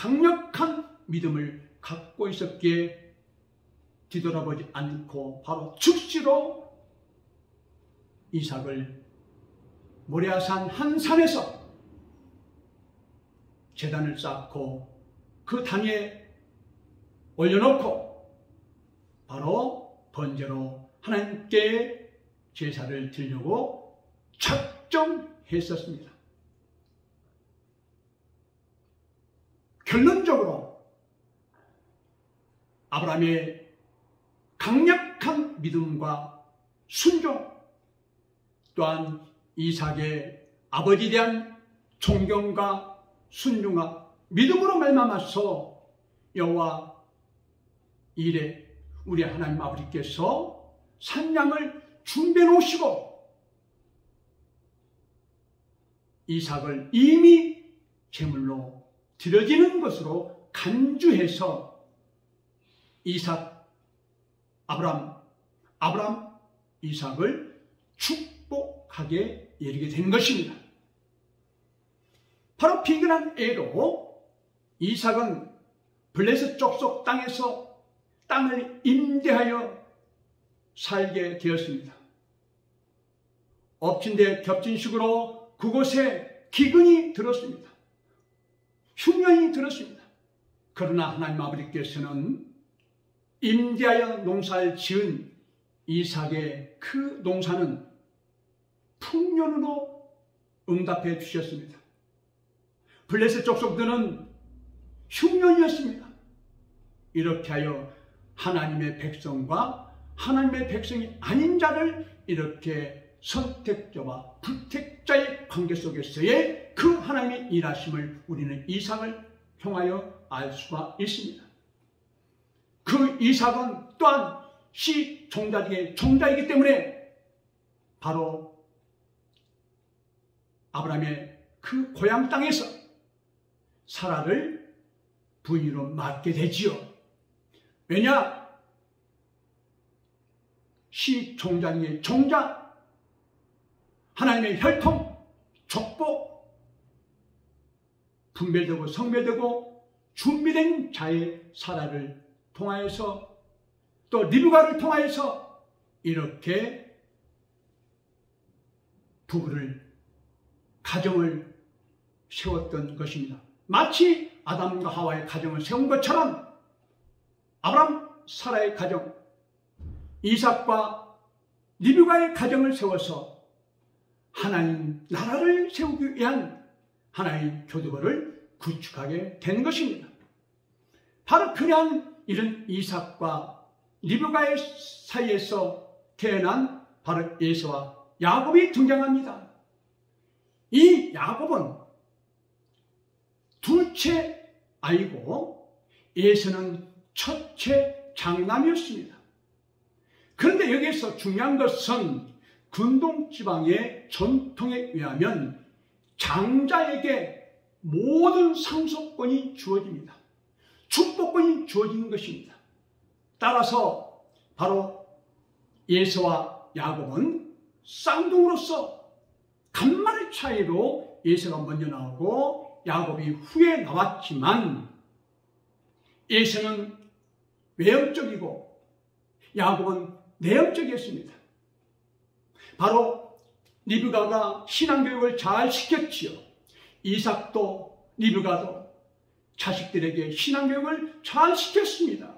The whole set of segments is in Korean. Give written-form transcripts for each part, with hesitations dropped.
강력한 믿음을 갖고 있었기에 뒤돌아보지 않고 바로 즉시로 이삭을 모리아산 한 산에서 제단을 쌓고 그 단위에 올려놓고 바로 번제로 하나님께 제사를 드리려고 작정했었습니다. 결론적으로 아브라함의 강력한 믿음과 순종, 또한 이삭의 아버지에 대한 존경과 순종과 믿음으로 말미암아서 여호와 이레 우리 하나님 아버지께서 산양을 준비해 놓으시고 이삭을 이미 제물로 드려지는 것으로 간주해서 이삭, 아브람, 이삭을 축복하게 이르게 된 것입니다. 바로 비근한 애로 이삭은 블레셋 족속 땅에서 땅을 임대하여 살게 되었습니다. 엎친 데 겹친 식으로 그곳에 기근이 들었습니다. 흉년이 들었습니다. 그러나 하나님 아버지께서는 임대하여 농사를 지은 이삭의 그 농사는 풍년으로 응답해 주셨습니다. 블레셋 족속들은 흉년이었습니다. 이렇게 하여 하나님의 백성과 하나님의 백성이 아닌 자를 이렇게 선택자와 불택자의 관계 속에서의 그 하나님의 일하심을 우리는 이삭을 통하여 알 수가 있습니다. 그 이삭은 또한 시 종자 중에 종자이기 때문에 바로 아브라함의 그 고향 땅에서 사라를 부인으로 맡게 되지요. 왜냐? 시 종자 중에 종자, 하나님의 혈통, 족보, 분별되고 성별되고 준비된 자의 사라를 통하여서 또 리브가를 통하여서 이렇게 부부를 가정을 세웠던 것입니다. 마치 아담과 하와의 가정을 세운 것처럼 아브람, 사라의 가정, 이삭과 리브가의 가정을 세워서 하나님 나라를 세우기 위한 하나의 교두보를 구축하게 된 것입니다. 바로 그냥 이런 이삭과 리브가의 사이에서 태어난 바로 에서와 야곱이 등장합니다. 이 야곱은 둘째 아이고 에서는 첫째 장남이었습니다. 그런데 여기서 중요한 것은 근동지방의 전통에 의하면 장자에게 모든 상속권이 주어집니다. 축복권이 주어지는 것입니다. 따라서 바로 에서와 야곱은 쌍둥이로서 간만의 차이로 에서가 먼저 나오고 야곱이 후에 나왔지만 에서는 외형적이고 야곱은 내형적이었습니다. 바로 리브가가 신앙교육을 잘 시켰지요. 이삭도 리브가도 자식들에게 신앙교육을 잘 시켰습니다.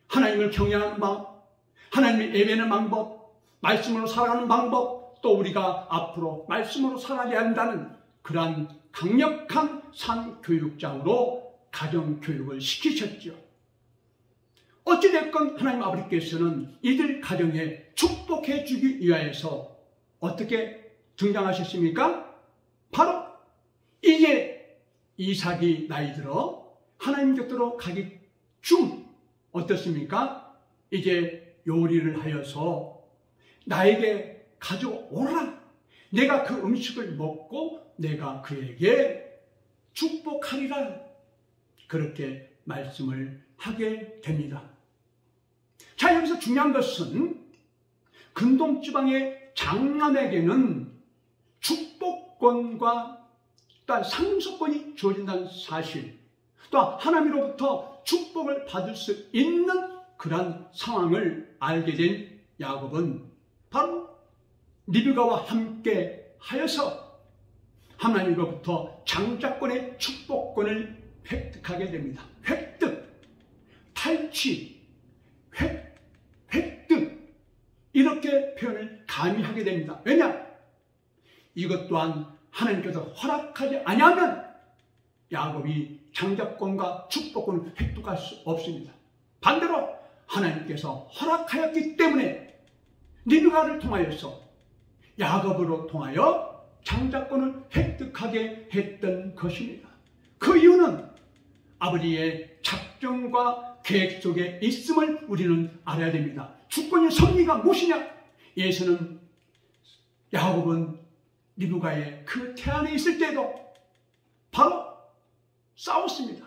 하나님을 경외하는 방법, 하나님을 예배하는 방법, 말씀으로 살아가는 방법, 또 우리가 앞으로 말씀으로 살아가야 한다는 그러한 강력한 산교육장으로 가정교육을 시키셨죠. 어찌됐건 하나님 아버지께서는 이들 가정에 축복해 주기 위하여서 어떻게 등장하셨습니까? 바로 이제 이삭이 나이 들어 하나님 곁으로 가기 중 어떻습니까? 이제 요리를 하여서 나에게 가져오라. 내가 그 음식을 먹고 내가 그에게 축복하리라. 그렇게 말씀을 하게 됩니다. 자, 여기서 중요한 것은 근동지방의 장남에게는 축복권과 또한 상속권이 주어진다는 사실, 또 하나님으로부터 축복을 받을 수 있는 그런 상황을 알게 된 야곱은 바로 리브가와 함께 하여서 하나님으로부터 장자권의 축복권을 획득하게 됩니다. 획득, 탈취, 획득, 이렇게 표현을 감히 하게 됩니다. 왜냐? 이것 또한 하나님께서 허락하지 아니하면 야곱이 장자권과 축복권을 획득할 수 없습니다. 반대로 하나님께서 허락하였기 때문에 리브가를 통하여서 야곱으로 통하여 장자권을 획득하게 했던 것입니다. 그 이유는 아버지의 작정과 계획 속에 있음을 우리는 알아야 됩니다. 주권의 섭리가 무엇이냐? 예수는 야곱은 리브가의 그 태안에 있을 때도 바로 싸웠습니다.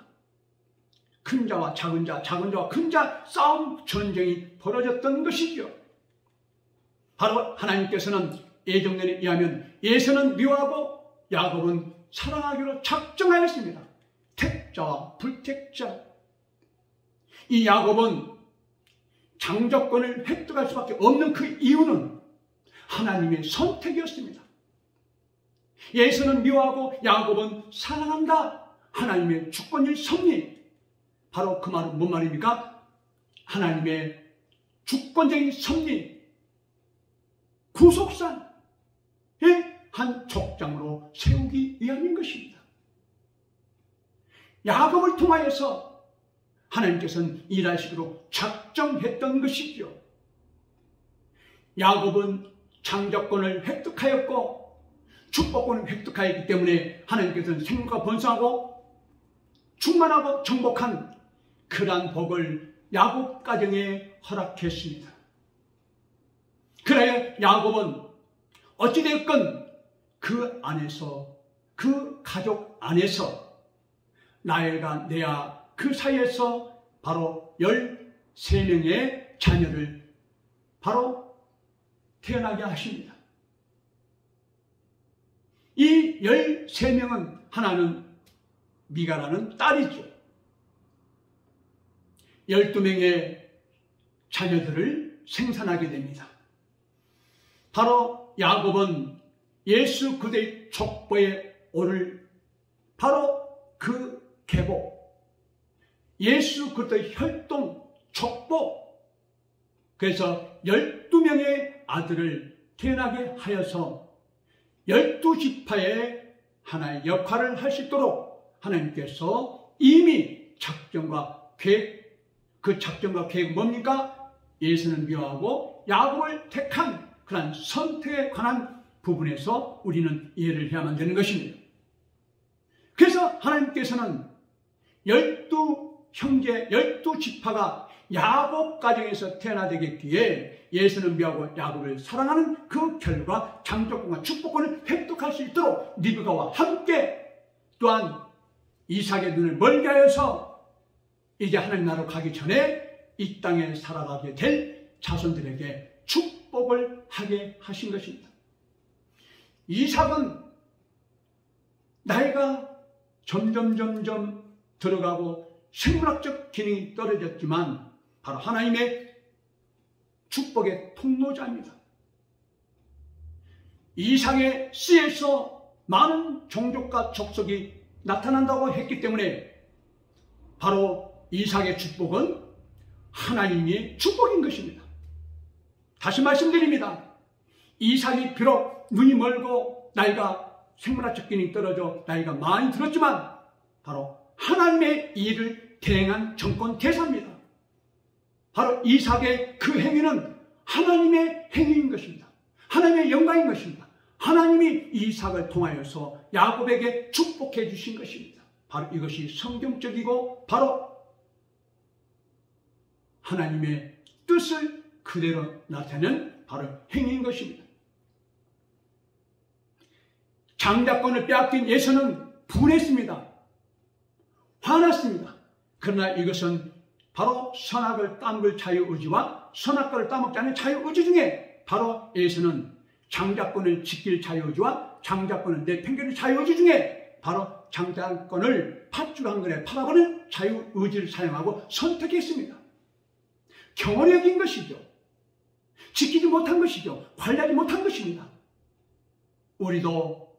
큰 자와 작은 자, 작은 자와 큰 자 싸움 전쟁이 벌어졌던 것이죠. 바로 하나님께서는 예정론에 의하면 예수는 미워하고 야곱은 사랑하기로 작정하였습니다. 택자와 불택자. 이 야곱은 장자권을 획득할 수밖에 없는 그 이유는 하나님의 선택이었습니다. 예수는 미워하고 야곱은 사랑한다. 하나님의 주권의 섭리. 바로 그 말은 뭔 말입니까? 하나님의 주권적인 섭리, 구속산의 한 족장으로 세우기 위함인 것입니다. 야곱을 통하여서 하나님께서는 일하시기로 작정했던 것이죠. 야곱은 장자권을 획득하였고 축복권을 획득하였기 때문에 하나님께서는 생명과 번성하고 충만하고 정복한 그러한 복을 야곱 가정에 허락했습니다. 그래야 야곱은 어찌되었건 그 안에서, 그 가족 안에서 라헬과 레아 그 사이에서 바로 13명의 자녀를 바로 태어나게 하십니다. 이 13명은 하나는 미가라는 딸이죠. 12명의 자녀들을 생산하게 됩니다. 바로 야곱은 예수 그리스도의 족보에 오를 바로 그 계보, 예수 그리스도의 혈통, 족보, 그래서 12명의 아들을 태어나게 하여서 12지파의 하나의 역할을 할 수 있도록 하나님께서 이미 작정과 계획, 그 작정과 계획 뭡니까? 예수는 미워하고 야곱을 택한 그런 선택에 관한 부분에서 우리는 이해를 해야만 되는 것입니다. 그래서 하나님께서는 12형제, 12지파가 야곱 가정에서 태어나되겠기에 예수는 미워하고 야곱을 사랑하는 그 결과 장자권과 축복권을 획득할 수 있도록 리브가와 함께 또한 이삭의 눈을 멀게 하여서 이제 하나님 나라로 가기 전에 이 땅에 살아가게 될 자손들에게 축복을 하게 하신 것입니다. 이삭은 나이가 점점 들어가고 생물학적 기능이 떨어졌지만 바로 하나님의 축복의 통로자입니다. 이삭의 씨에서 많은 종족과 족속이 나타난다고 했기 때문에 바로 이삭의 축복은 하나님의 축복인 것입니다. 다시 말씀드립니다. 이삭이 비록 눈이 멀고 나이가 생물학적 기능이 떨어져 나이가 많이 들었지만 바로 하나님의 일을 대행한 정권 대사입니다. 바로 이삭의 그 행위는 하나님의 행위인 것입니다. 하나님의 영광인 것입니다. 하나님이 이삭을 통하여서 야곱에게 축복해 주신 것입니다. 바로 이것이 성경적이고 바로 하나님의 뜻을 그대로 나타내는 바로 행위인 것입니다. 장자권을 빼앗긴 예수는 분했습니다. 화났습니다. 그러나 이것은 바로 선악을 따먹을 자유의지와 선악과를 따먹지 않은 자유의지 중에 바로 예수는 장자권을 지킬 자유의지와 장자권을 내팽개칠 자유의지 중에 바로 장자권을 팥줄 한 근에 팔아버린 자유의지를 사용하고 선택했습니다. 경홀히 여긴 것이죠. 지키지 못한 것이죠. 관리하지 못한 것입니다. 우리도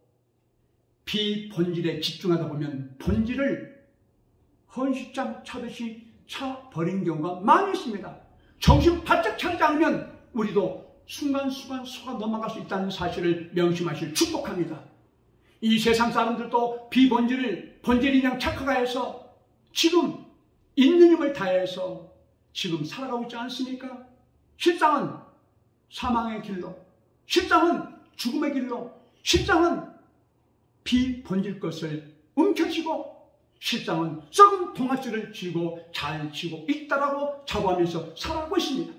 비본질에 집중하다 보면 본질을 헌시장 차듯이 차버린 경우가 많이 있습니다. 정신 바짝 차리지 않으면 우리도 순간순간 속아 넘어갈 수 있다는 사실을 명심하시길 축복합니다. 이 세상 사람들도 비본질을 본질이 그냥 착각해서 지금 있는 힘을 다해서 지금 살아가고 있지 않습니까? 실상은 사망의 길로, 실상은 죽음의 길로, 실상은 비본질 것을 움켜쥐고, 실상은 썩은 동아줄을 쥐고 잘 쥐고 있다라고 자부하면서 살아가고 있습니다.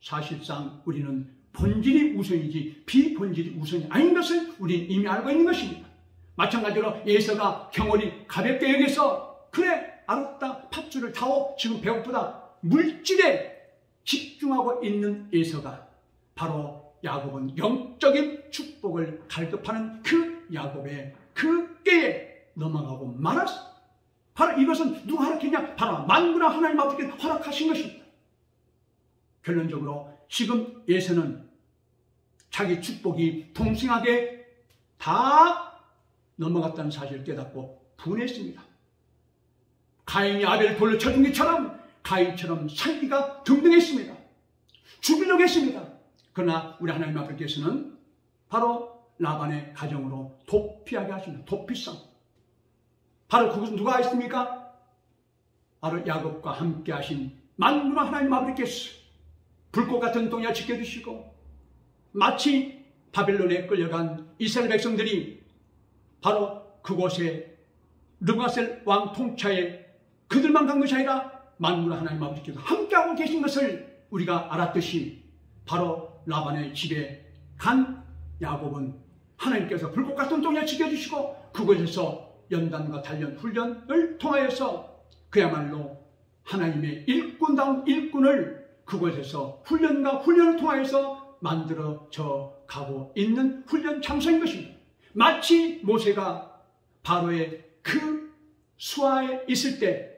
사실상 우리는 본질이 우선이지 비본질이 우선이 아닌 것을 우리는 이미 알고 있는 것입니다. 마찬가지로 에서가 경홀히 가볍게 여기서 그래 알았다 팥줄을 타오 지금 배고프다 물질에 집중하고 있는 에서가 바로 야곱은 영적인 축복을 갈급하는 그 야곱의 그 깨에 넘어가고 말았어. 바로 이것은 누가 허락했냐? 바로 만군의 하나님 앞에 허락하신 것입니다. 결론적으로 지금 에서는 자기 축복이 동생에게 다 넘어갔다는 사실을 깨닫고 분했습니다. 가인이 아벨을 돌려 쳐준 것처럼 가인처럼 살기가 등등했습니다. 죽이려고 했습니다. 그러나 우리 하나님 아버지께서는 바로 라반의 가정으로 도피하게 하십니다. 도피성. 바로 그것은 누가 했습니까? 바로 야곱과 함께 하신 만군의 하나님 아버지께서 불꽃 같은 동야 지켜주시고 마치 바벨론에 끌려간 이스라엘 백성들이 바로 그곳에 르바셀 왕 통치하에 그들만 간 것이 아니라 만군의 하나님 아버지께서 함께하고 계신 것을 우리가 알았듯이 바로 라반의 집에 간 야곱은 하나님께서 불꽃 같은 동야 지켜주시고 그곳에서 연단과 단련 훈련을 통하여서 그야말로 하나님의 일꾼다운 일꾼을 그곳에서 훈련을 통하여서 만들어져 가고 있는 훈련 장소인 것입니다. 마치 모세가 바로의 그 수하에 있을 때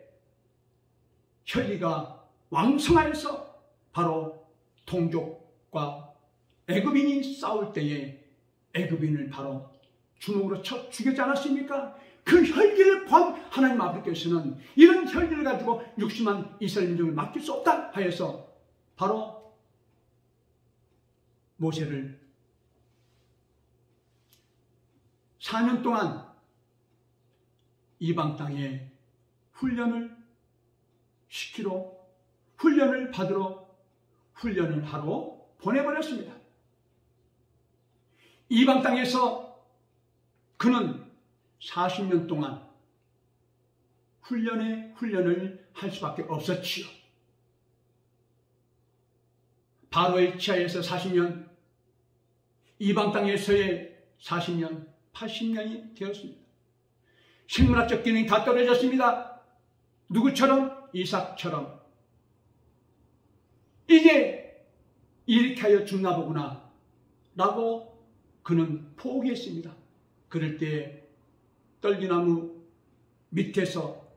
혈기가 왕성하여서 바로 동족과 애굽인이 싸울 때에 애굽인을 바로 주먹으로 쳐 죽였지 않았습니까? 그 혈기를 포함 하나님 아버지께서는 이런 혈기를 가지고 60만 이스라엘 민족을 맡길 수 없다 하여서 바로 모세를 4년 동안 이방 땅에 훈련을 시키러 훈련을 받으러 훈련을 하러 보내버렸습니다. 이방 땅에서 그는 40년 동안 훈련을 할 수밖에 없었지요. 바로의 치하에서 40년, 이방 땅에서의 40년, 80년이 되었습니다. 생물학적 기능이 다 떨어졌습니다. 누구처럼? 이삭처럼. 이제 이렇게 하여 죽나 보구나 라고 그는 포기했습니다. 그럴 때 떨기나무 밑에서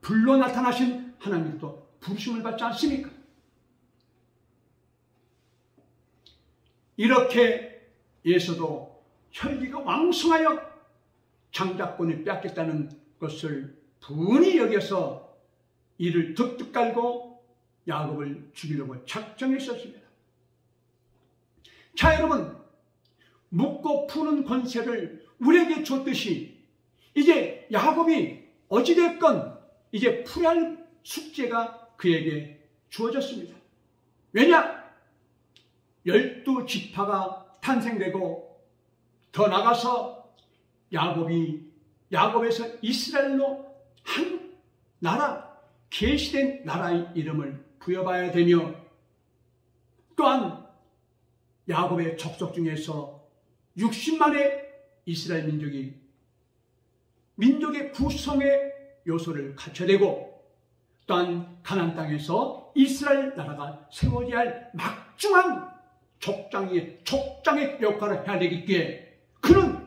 불로 나타나신 하나님도 부르심을 받지 않습니까? 이렇게 예수도 혈기가 왕성하여 장자권을 빼앗겠다는 것을 분이 여겨서 이를 득득 깔고 야곱을 죽이려고 작정했었습니다. 자, 여러분, 묻고 푸는 권세를 우리에게 줬듯이 이제 야곱이 어찌됐건 이제 풀어야 할 숙제가 그에게 주어졌습니다. 왜냐? 12지파가 탄생되고 더 나가서 야곱에서 이스라엘로 한 나라, 계시된 나라의 이름을 부여봐야 되며 또한 야곱의 족속 중에서 60만의 이스라엘 민족의 구성의 요소를 갖춰야 되고 또한 가나안 땅에서 이스라엘 나라가 세워져야 할 막중한 족장의 역할을 해야 되기에 그는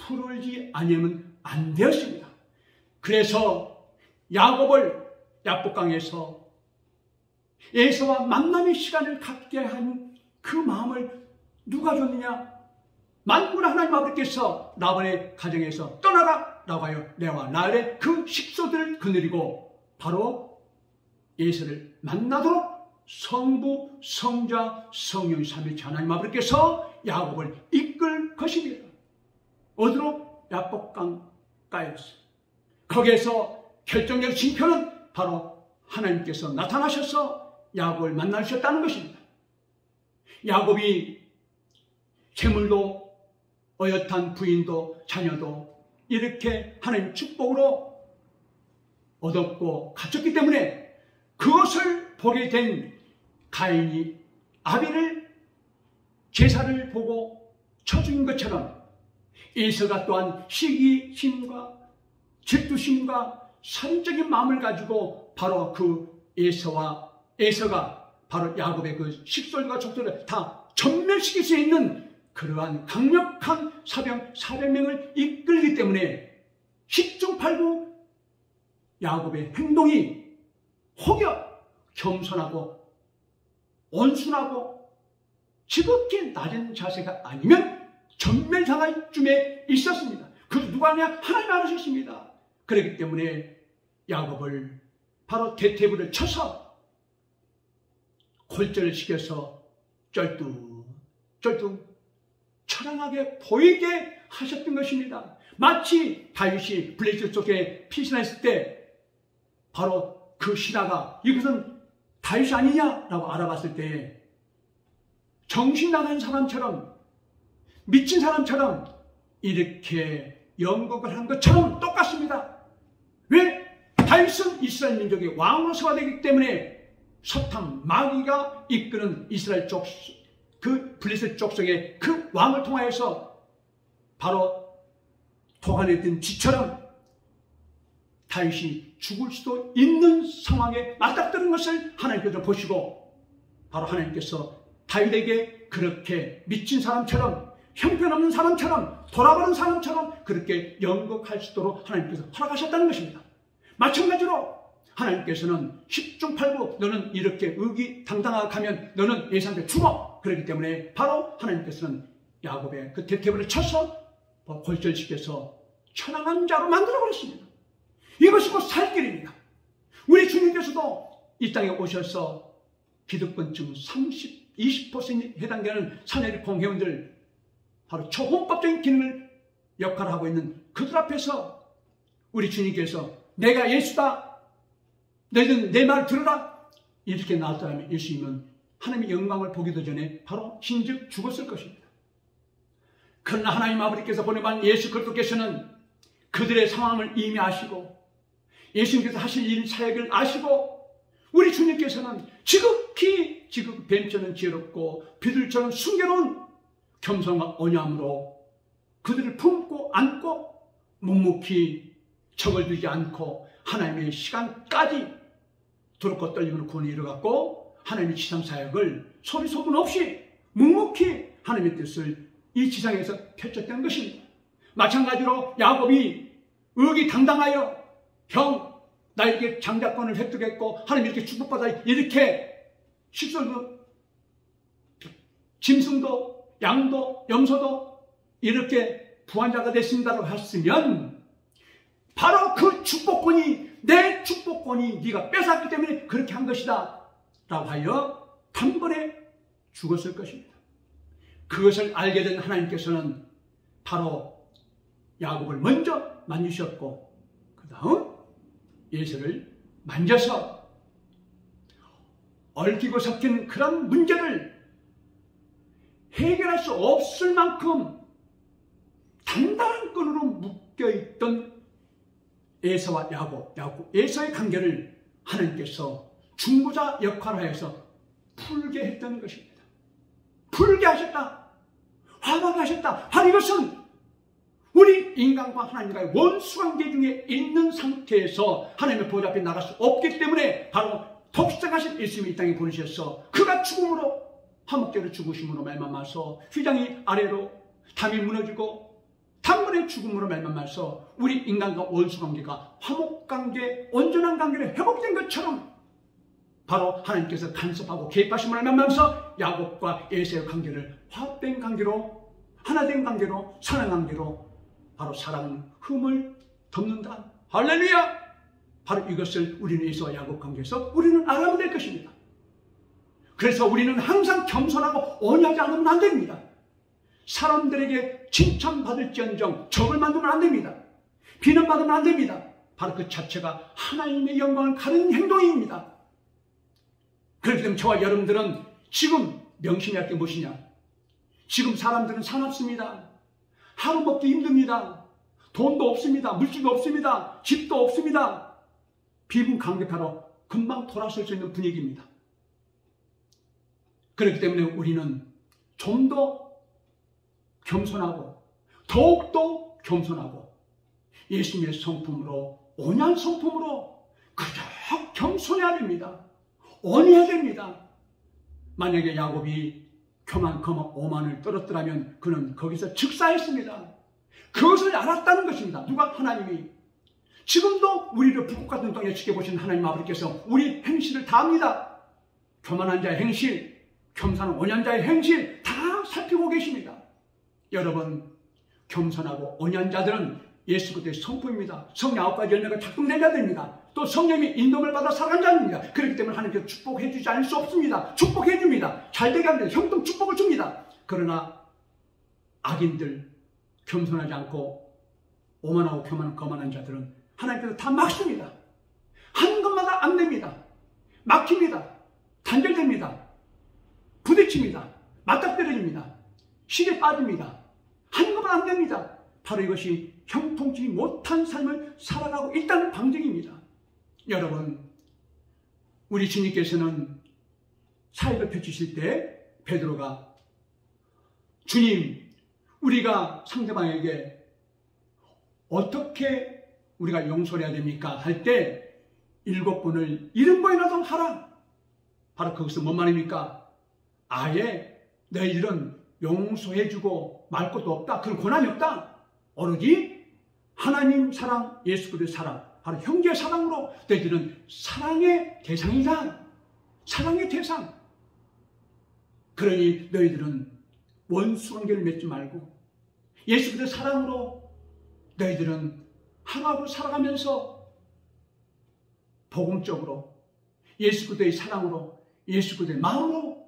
풀지 아니면 안 되었습니다. 그래서 야곱을 야복강에서 에서와 만남의 시간을 갖게 한 그 마음을 누가 줬느냐? 만군의 하나님 아버지께서 라반의 가정에서 떠나라 라고 하여 레아와 라헬의 그 식소들을 거느리고 바로 에서를 만나도록 성부, 성자, 성령 삼위일체 하나님 아버지께서 야곱을 이끌 것입니다. 어디로? 야복강가에서. 거기에서 결정적 징표는 바로 하나님께서 나타나셔서 야곱을 만나셨다는 것입니다. 야곱이 재물도 어엿한 부인도 자녀도 이렇게 하나님 축복으로 얻었고 갖췄기 때문에 그것을 보게 된 가인이 아벨을 제사를 보고 쳐죽인 것처럼 에서가 또한 시기심과 질투심과 살인적인 마음을 가지고 바로 그 에서가 바로 야곱의 그 식솔과 족속을 다 전멸시킬 수 있는 그러한 강력한 사병 400명을 이끌기 때문에 10중 8구 야곱의 행동이 혹여 겸손하고 온순하고 지극히 낮은 자세가 아니면 전멸당할 쯤에 있었습니다. 그 누가 하냐? 하나님 알으셨습니다. 그렇기 때문에 야곱을 바로 대퇴부를 쳐서 골절을 시켜서 쩔뚝 처량하게 보이게 하셨던 것입니다. 마치 다윗이 블레셋 쪽에 피신했을 때 바로 그 신하가 이것은 다윗이 아니냐라고 알아봤을 때 정신 나간 사람처럼 미친 사람처럼 이렇게 연극을 한 것처럼 똑같습니다. 왜? 다윗은 이스라엘 민족의 왕으로 세워되기 때문에 서탐 마귀가 이끄는 이스라엘 쪽 그 블레셋 족속의 그 왕을 통하여서 바로 도가냈던 쥐처럼 다윗이 죽을 수도 있는 상황에 맞닥뜨린 것을 하나님께서 보시고 바로 하나님께서 다윗에게 그렇게 미친 사람처럼 형편없는 사람처럼 돌아버린 사람처럼 그렇게 연극할 수 있도록 하나님께서 허락하셨다는 것입니다. 마찬가지로 하나님께서는 10중 8구 너는 이렇게 의기당당하게 가면 너는 예수한테 죽어. 그렇기 때문에 바로 하나님께서는 야곱의 그 대퇴부를 쳐서 골절시켜서 천황한 자로 만들어버렸습니다. 이것이 곧 살길입니다. 우리 주님께서도 이 땅에 오셔서 기득권층 20% 해당되는 산해리콩 회원들 바로 초혼법적인 기능을 역할을 하고 있는 그들 앞에서 우리 주님께서 내가 예수다. 너희들 내 말 들어라. 이렇게 나왔다면 예수님은 하나님의 영광을 보기도 전에 바로 진즉 죽었을 것입니다. 그러나 하나님 아버지께서 보내만 예수 그리스도께서는 그들의 상황을 이미 아시고 예수님께서 하실 일 사역을 아시고 우리 주님께서는 지극히 뱀처럼 지혜롭고 비둘처럼 순결로운 겸손과 온유함으로 그들을 품고 안고 묵묵히 적을 두지 않고 하나님의 시간까지 두렵고 떨리는 구원에 이르갖고 하나님의 지상사역을 소리 소문 없이 묵묵히 하나님의 뜻을 이 지상에서 펼쳤던 것입니다. 마찬가지로 야곱이 의기당당하여 형 나에게 장자권을 획득했고 하나님 이렇게 축복받아 이렇게 식솔도 짐승도 양도 염소도 이렇게 부한자가 됐습니다라고 했으면 바로 그 축복권이 내 축복권이 네가 뺏었기 때문에 그렇게 한 것이다 라고 하여 단번에 죽었을 것입니다. 그것을 알게 된 하나님께서는 바로 야곱을 먼저 만지셨고 그 다음 예수를 만져서 얽히고 섞인 그런 문제를 해결할 수 없을 만큼 단단한 끈으로 묶여있던 에서와 야곱, 에서의 관계를 하나님께서 중보자 역할을 하여서 풀게 했던 것입니다. 풀게 하셨다. 화목하게 하셨다. 바로 이것은 우리 인간과 하나님과의 원수관계 중에 있는 상태에서 하나님의 보좌 앞에 나갈 수 없기 때문에 바로 독생하신 예수님이 이 땅에 보내셔서 그가 죽음으로 화목제로 죽으심으로 말미암아서 휘장이 아래로 담이 무너지고 단번에 죽음으로 말미암아서 우리 인간과 원수관계가 화목관계, 온전한 관계로 회복된 것처럼 바로 하나님께서 간섭하고 개입하심을 말미암아서 야곱과 에사의 관계를 화합된 관계로, 하나된 관계로, 사랑 관계로, 바로 사랑은 흠을 덮는다. 할렐루야! 바로 이것을 우리는 에사와 야곱 관계에서 우리는 알아야 될 것입니다. 그래서 우리는 항상 겸손하고 온유하지 않으면 안 됩니다. 사람들에게 칭찬받을지언정 적을 만들면 안 됩니다. 비난받으면 안 됩니다. 바로 그 자체가 하나님의 영광을 가르는 행동입니다. 그렇기 때문에 저와 여러분들은 지금 명심해야 할 게 무엇이냐? 지금 사람들은 사납습니다. 하루 먹기 힘듭니다. 돈도 없습니다. 물질도 없습니다. 집도 없습니다. 비분 강력하러 금방 돌아설 수 있는 분위기입니다. 그렇기 때문에 우리는 좀 더 겸손하고 더욱더 겸손하고 예수님의 성품으로, 온유한 성품으로 그저 겸손해야 됩니다. 온유해야 됩니다. 만약에 야곱이 교만, 거만, 오만을 떨었더라면 그는 거기서 즉사했습니다. 그것을 알았다는 것입니다. 누가? 하나님이. 지금도 우리를 불꽃 같은 땅에 지켜보신 하나님 아버지께서 우리 행실을 다 압니다. 교만한 자의 행실, 겸손한 온유한 자의 행실 다 살피고 계십니다. 여러분, 겸손하고 온유한 자들은 예수 그리스도의 성품입니다. 성령 9가지 열매가 작동된 자들입니다. 또 성령이 인도를 받아 살아간 자입니다. 그렇기 때문에 하나님께서 축복해 주지 않을 수 없습니다. 축복해 줍니다. 잘되게 합니다. 형통 축복을 줍니다. 그러나 악인들, 겸손하지 않고 오만하고 교만한 거만한 자들은 하나님께서 다 막습니다. 하는 것마다 안 됩니다. 막힙니다. 단절됩니다. 부딪힙니다. 맞닥뜨려집니다. 실에 빠집니다. 하는 것만 안 됩니다. 바로 이것이 형통치 못한 삶을 살아가고 있다는 방증입니다. 여러분, 우리 주님께서는 사역을 펼치실 때 베드로가 주님, 우리가 상대방에게 어떻게 우리가 용서해야 됩니까? 할 때 7번을 70번이라도 하라. 바로 그것은 뭔 말입니까? 아예 너희들은 용서해주고 말 것도 없다. 그런 권한이 없다. 오로지 하나님 사랑, 예수 그리스도의 사랑, 바로 형제의 사랑으로 너희들은 사랑의 대상이다. 사랑의 대상. 그러니 너희들은 원수관계를 맺지 말고 예수 그리스도의 사랑으로 너희들은 하루하루 살아가면서 복음적으로 예수 그리스도의 사랑으로, 예수 그리스도의 마음으로,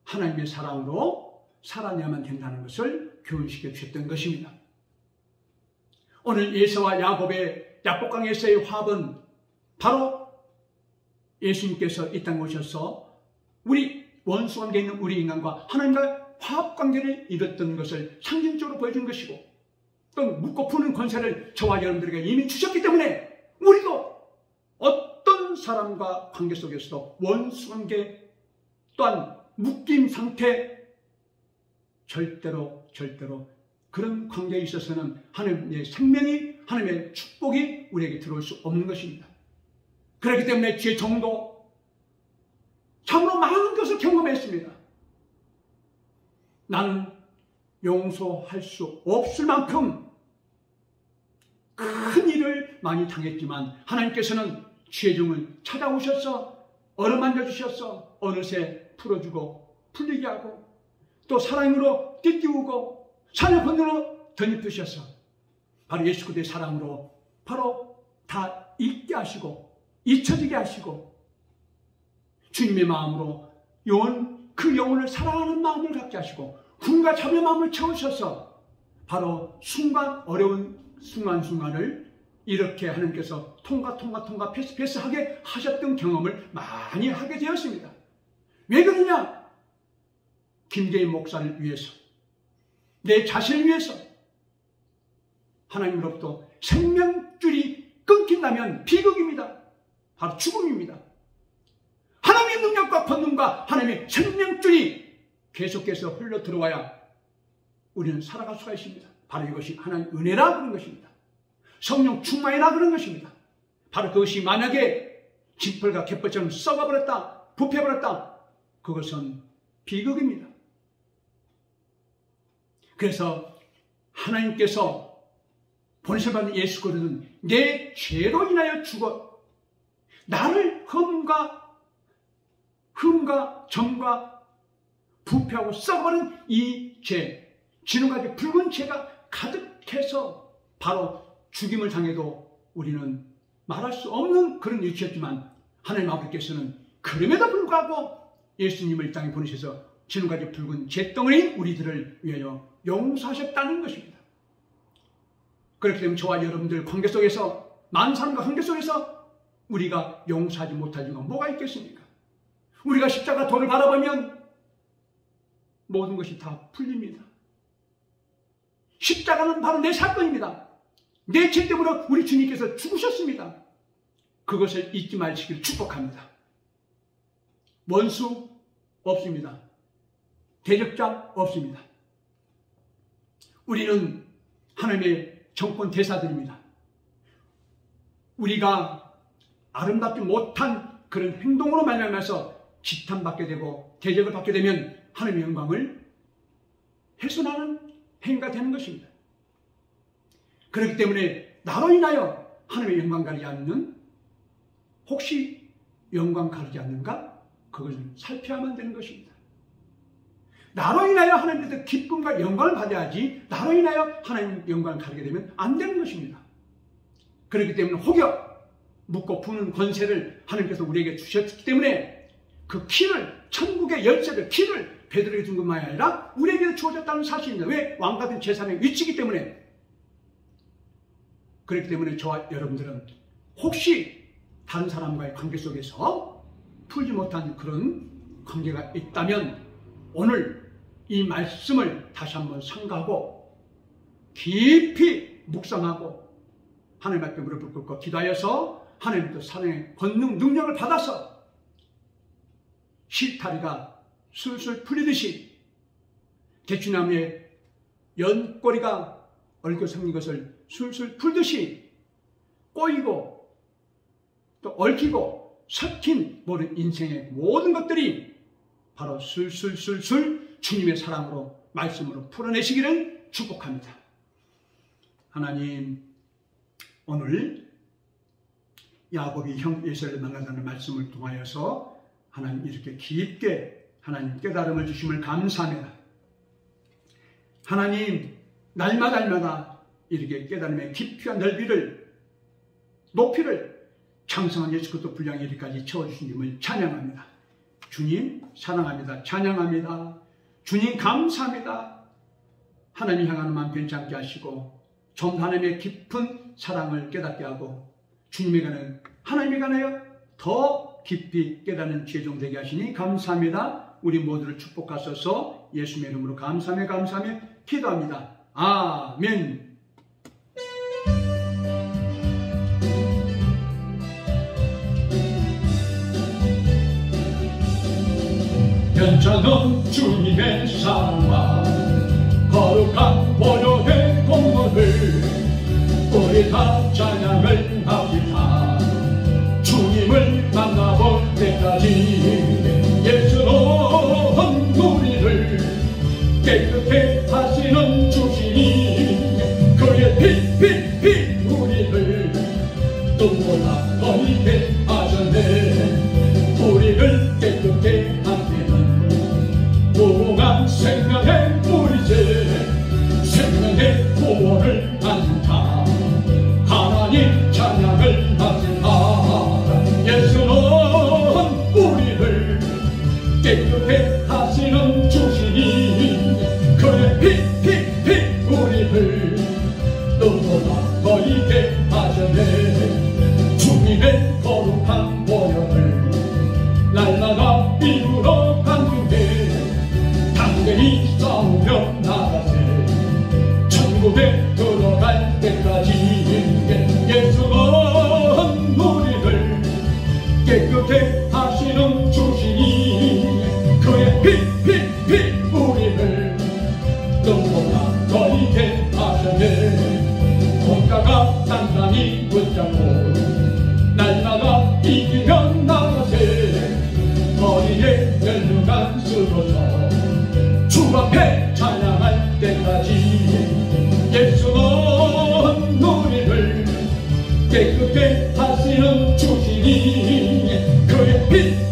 하나님의 사랑으로 살아내야만 된다는 것을 교훈시켜 주셨던 것입니다. 오늘 에사와 야곱의 야복강에서의 화합은 바로 예수님께서 이 땅에 오셔서 우리 원수관계에 있는 우리 인간과 하나님과 화합관계를 이뤘던 것을 상징적으로 보여준 것이고, 또 묻고 푸는 권세를 저와 여러분들에게 이미 주셨기 때문에 우리도 어떤 사람과 관계 속에서도 원수관계 또한 묶임 상태 절대로 그런 관계에 있어서는 하나님의 생명이, 하나님의 축복이 우리에게 들어올 수 없는 것입니다. 그렇기 때문에 주의 정도 참으로 많은 것을 경험했습니다. 나는 용서할 수 없을 만큼 큰 일을 많이 당했지만 하나님께서는 죄중을 찾아오셔서 어루만져 주셔서 어느새 풀어주고 풀리게 하고 또 사랑으로 띠띠우고 산을 건너로 덧입으셔서 바로 예수 그리스도의 사랑으로 바로 다 잊게 하시고 잊혀지게 하시고 주님의 마음으로 그 영혼을 사랑하는 마음을 갖게 하시고 군과 자비의 마음을 채우셔서 바로 어려운 순간순간을 이렇게 하나님께서 통과 패스하게 하셨던 경험을 많이 하게 되었습니다. 왜 그러냐? 김계인 목사를 위해서, 내 자신을 위해서. 하나님으로부터 생명줄이 끊긴다면 비극입니다. 바로 죽음입니다. 하나님의 능력과 권능과 하나님의 생명줄이 계속해서 흘러 들어와야 우리는 살아갈 수가 있습니다. 바로 이것이 하나님의 은혜라 그런 것입니다. 성령 충만이라 그런 것입니다. 바로 그것이 만약에 진펄과 갯벌처럼 썩어버렸다, 부패버렸다, 그것은 비극입니다. 그래서 하나님께서 보내셔받은 예수 그리스도는 내 죄로 인하여 죽어 나를 흠과 점과 부패하고 썩어버린 이 죄, 지금까지 붉은 죄가 가득해서 바로 죽임을 당해도 우리는 말할 수 없는 그런 위치였지만 하나님 아버지께서는 그럼에도 불구하고 예수님을 이 땅에 보내셔서 지금까지 붉은 죄덩어리 우리들을 위하여 용서하셨다는 것입니다. 그렇기 때문에 저와 여러분들 관계 속에서, 많은 사람과 관계 속에서 우리가 용서하지 못할 이유가 뭐가 있겠습니까? 우리가 십자가 도를 바라보면 모든 것이 다 풀립니다. 십자가는 바로 내 사건입니다. 내 죄 때문에 우리 주님께서 죽으셨습니다. 그것을 잊지 마시기를 축복합니다. 원수 없습니다. 대적자 없습니다. 우리는 하나님의 정권 대사들입니다. 우리가 아름답지 못한 그런 행동으로 말미암아서 지탄받게 되고 대적을 받게 되면 하나님의 영광을 훼손하는 행위가 되는 것입니다. 그렇기 때문에 나로 인하여 하나님의 영광 가리지 않는, 혹시 영광 가리지 않는가? 그것을 살펴야만 되는 것입니다. 나로 인하여 하나님께서 기쁨과 영광을 받아야지 나로 인하여 하나님 영광을 가리게 되면 안 되는 것입니다. 그렇기 때문에 혹여 묻고 푸는 권세를 하나님께서 우리에게 주셨기 때문에 그 키를, 천국의 열쇠를, 키를 베드로에게 준 것만이 아니라 우리에게 주어졌다는 사실입니다. 왜? 왕같은 제사장의 위치이기 때문에. 그렇기 때문에 저와 여러분들은 혹시 다른 사람과의 관계 속에서 풀지 못한 그런 관계가 있다면 오늘 이 말씀을 다시 한번 상고하고 깊이 묵상하고 하나님 앞에 무릎을 꿇고 기도하여서 하나님부터 사랑의 권능 능력을 받아서 실타리가 술술 풀리듯이 대추나무의 연꼬리가 얽혀 생긴 것을 술술 풀듯이 꼬이고 또 얽히고 섞인 모든 인생의 모든 것들이 바로 술술술술 주님의 사랑으로, 말씀으로 풀어내시기를 축복합니다. 하나님, 오늘 야곱이 형 에서를 만난다는 말씀을 통하여서 하나님 이렇게 깊게 하나님 깨달음을 주심을 감사합니다. 하나님, 날마다 이렇게 깨달음의 깊이와 넓이를, 높이를 장성한 예수 그리스도 분량에 이르기까지 채워주신 님을 찬양합니다. 주님 사랑합니다. 찬양합니다. 주님 감사합니다. 하나님 향하는 마음 변치 않게 하시고 좀 하나님의 깊은 사랑을 깨닫게 하고 주님에 관한, 하나님에 관하여 더 깊이 깨닫는 죄종 되게 하시니 감사합니다. 우리 모두를 축복하소서. 예수님의 이름으로 감사하며 기도합니다. 아멘. 괜찮은 주님의 사랑과 거룩한 보혈의 공로를 우리 다 찬양을 합시다. 주님을 만나볼 때까지 예수로 우리를 깨끗게 하시는 주시니 그의 피 우리를 눈보다 더 있게 하셨네. 우리를 깨끗게 하시는 무궁한 생명의 뿌리째 생명의 구원을 안다. 하나님 찬양을 하시다. 예수는 우리를 깨끗게 하시는 주시니 그의 피 우리를 눈보다 더 있게 하셨네. 주님의 거룩한 보혈을 날마다 이루러 간중해 당대히 싸우며 나가세. 천국에 들어갈 때까지 예수는 우리를 깨끗게 하시는 주시니 그의 피 우리를 눈보다 더 있게 하셨네. 국가가 단단히 붙잡고 날마다 이기며 나가세. 머리에 멸류관 쓰고서 주 앞에 찬양할 때까지 하시는 주시니 그의 피